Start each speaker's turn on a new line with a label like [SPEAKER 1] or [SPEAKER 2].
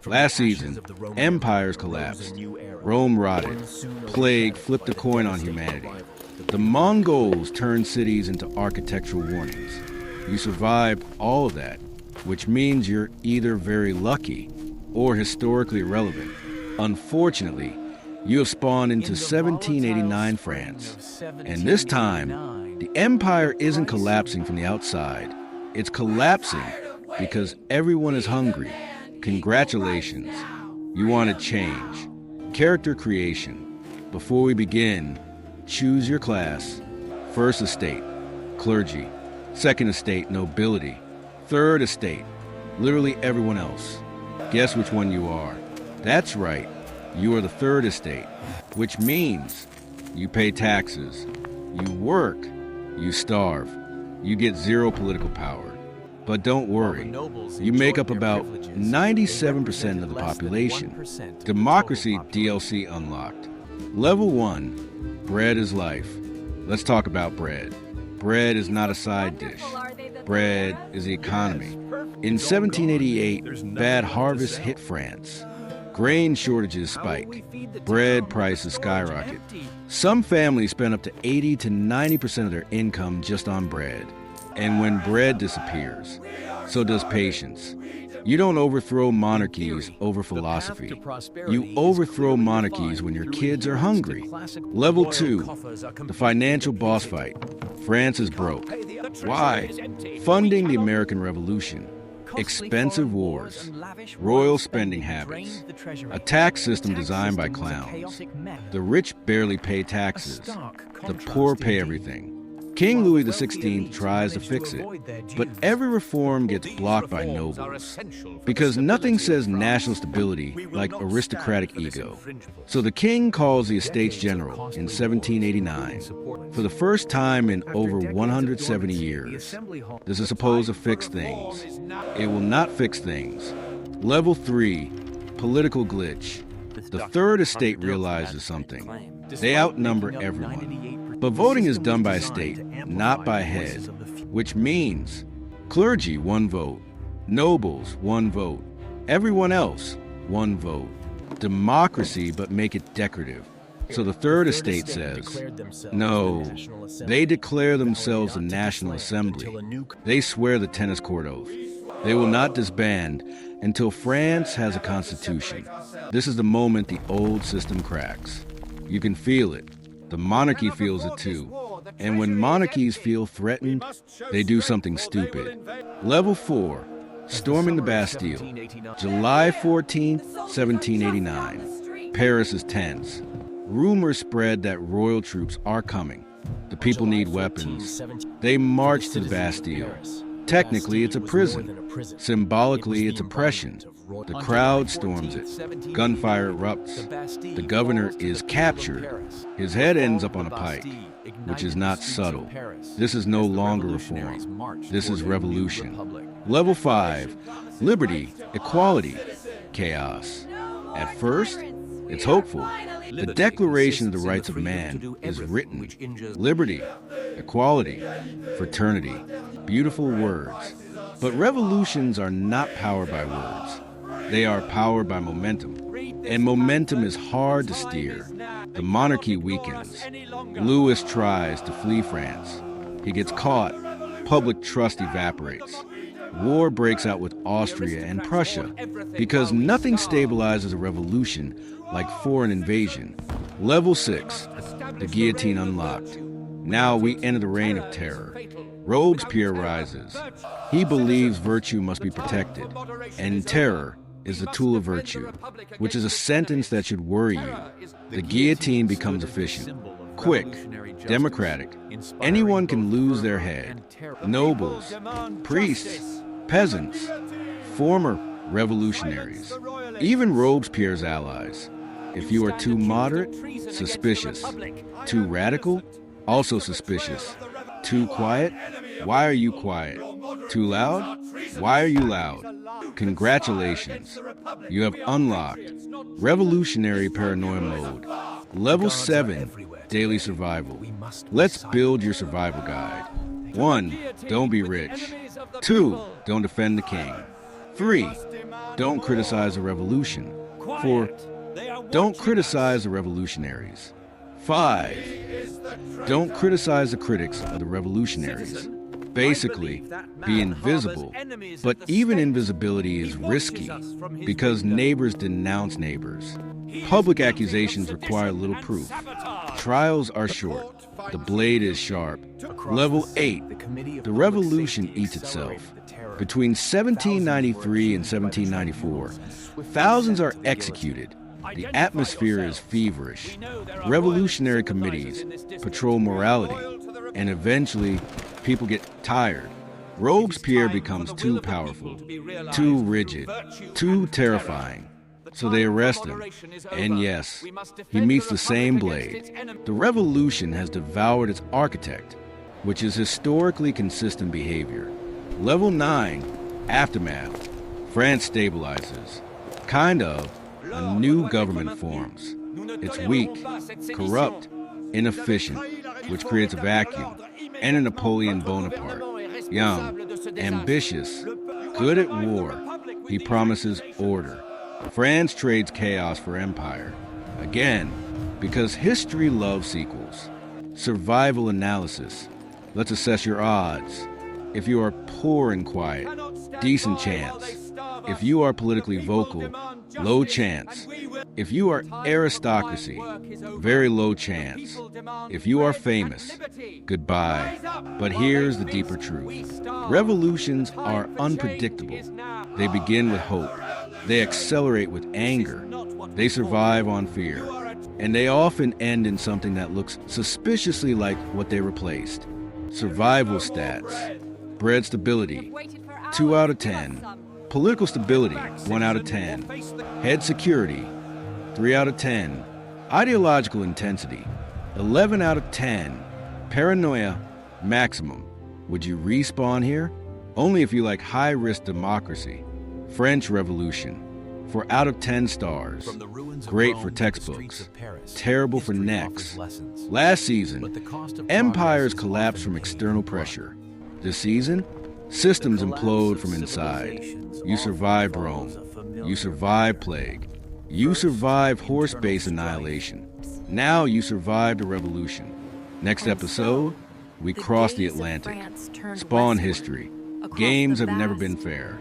[SPEAKER 1] Last season, empires collapsed, Rome rotted, plague flipped a coin on humanity. The Mongols turned cities into architectural warnings. You survived all of that, which means you're either very lucky or historically irrelevant. Unfortunately, you have spawned into 1789 France, and this time, the empire isn't collapsing from the outside. It's collapsing because everyone is hungry. Congratulations. You want to change. Character creation. Before we begin, choose your class. First estate, clergy. Second estate, nobility. Third estate, literally everyone else. Guess which one you are. That's right. You are the third estate, which means you pay taxes, you work, you starve, you get zero political power. But don't worry, you make up about 97% of the population. Democracy DLC unlocked. Level 1, bread is life. Let's talk about bread. Bread is not a side dish. Bread is the economy. In 1788, bad harvests hit France. Grain shortages spike. Bread prices skyrocket. Some families spend up to 80 to 90% of their income just on bread. And when bread disappears, so does patience. You don't overthrow monarchies over philosophy. You overthrow monarchies when your kids are hungry. Level 2, the financial boss fight. France is broke. Why? Funding the American Revolution. Expensive wars, royal spending habits, a tax system designed by clowns. The rich barely pay taxes. The poor pay everything. King Louis XVI tries to fix it, but every reform gets blocked by nobles, because nothing says national stability like aristocratic ego. So the king calls the Estates General in 1789. For the first time in over 170 years, this is supposed to fix things. It will not fix things. Level 3, political glitch. The third estate realizes something. They outnumber everyone. But voting is done by estate, not by head, which means clergy, 1 vote, nobles, 1 vote, everyone else, 1 vote. Democracy, but make it decorative. So the third estate says, no, they declare themselves a National Assembly. They swear the tennis court oath. They will not disband until France has a constitution. This is the moment the old system cracks. You can feel it. The monarchy feels it too. And when monarchies feel threatened, they do something stupid. Level 4, storming the Bastille. July 14th, 1789. Paris is tense. Rumors spread that royal troops are coming. The people need weapons. They march to the Bastille. Technically, it's a prison. Symbolically, it's oppression. The crowd storms it. Gunfire erupts. The governor is captured. His head ends up on a pike, which is not subtle. This is no longer reform. This is revolution. Level 5, liberty, equality, chaos. At first, it's hopeful. The Declaration of the Rights of Man is written. Liberty, equality, fraternity. Beautiful words. But revolutions are not powered by words. They are powered by momentum. And momentum is hard to steer. The monarchy weakens. Louis tries to flee France. He gets caught. Public trust evaporates. War breaks out with Austria and Prussia because nothing stabilizes a revolution like foreign invasion. Level 6, the guillotine unlocked. Now we enter the reign of terror. Robespierre rises. He believes virtue must be protected, and terror is the tool of virtue, which is a sentence that should worry you. The guillotine becomes efficient, quick, democratic. Anyone can lose their head. Nobles, priests, peasants, former revolutionaries, even Robespierre's allies. If you are too moderate, suspicious. Too radical, also suspicious. Too quiet, why are you quiet? Too loud, why are you loud? Congratulations, you have unlocked Revolutionary Paranoia Mode. Level 7, Daily Survival. Let's build your survival guide. 1, don't be rich. 2, don't defend the king. 3, Don't criticize the revolution. 4. Don't criticize the revolutionaries. 5. Don't criticize the critics of the revolutionaries. Basically, be invisible, but even invisibility is risky because neighbors denounce neighbors. Public accusations require little proof. Trials are short. The blade is sharp. Level 8. The revolution eats itself. Between 1793 and 1794, thousands are executed. The atmosphere is feverish. Revolutionary committees patrol morality, and eventually, people get tired. Robespierre becomes too powerful, too rigid, too terrifying. So they arrest him. And yes, he meets the same blade. The revolution has devoured its architect, which is historically consistent behavior. Level 9, Aftermath. France stabilizes. Kind of. A new government forms. It's weak, corrupt, inefficient, which creates a vacuum. And a Napoleon Bonaparte. Young, ambitious, good at war. He promises order. France trades chaos for empire. Again, because history loves sequels. Survival analysis. Let's assess your odds. If you are poor and quiet, decent chance. If you are politically vocal, low chance. If you are aristocracy, very low chance. If you are famous, goodbye. But here's the deeper truth. Revolutions are unpredictable. They begin with hope. They accelerate with anger. They survive on fear. And they often end in something that looks suspiciously like what they replaced. Survival stats. Bread stability, 2 out of 10. Political stability, 1 out of 10. Head security, 3 out of 10. Ideological intensity, 11 out of 10. Paranoia, maximum. Would you respawn here? Only if you like high-risk democracy. French Revolution, 4 out of 10 stars. Great for textbooks, terrible for necks. Last season, empires collapse from external pressure. This season, systems implode from inside. You survived Rome. You survived plague. You survived horse-based annihilation. Now you survived a revolution. Next episode, we cross the Atlantic. Spawn history. Games have never been fair.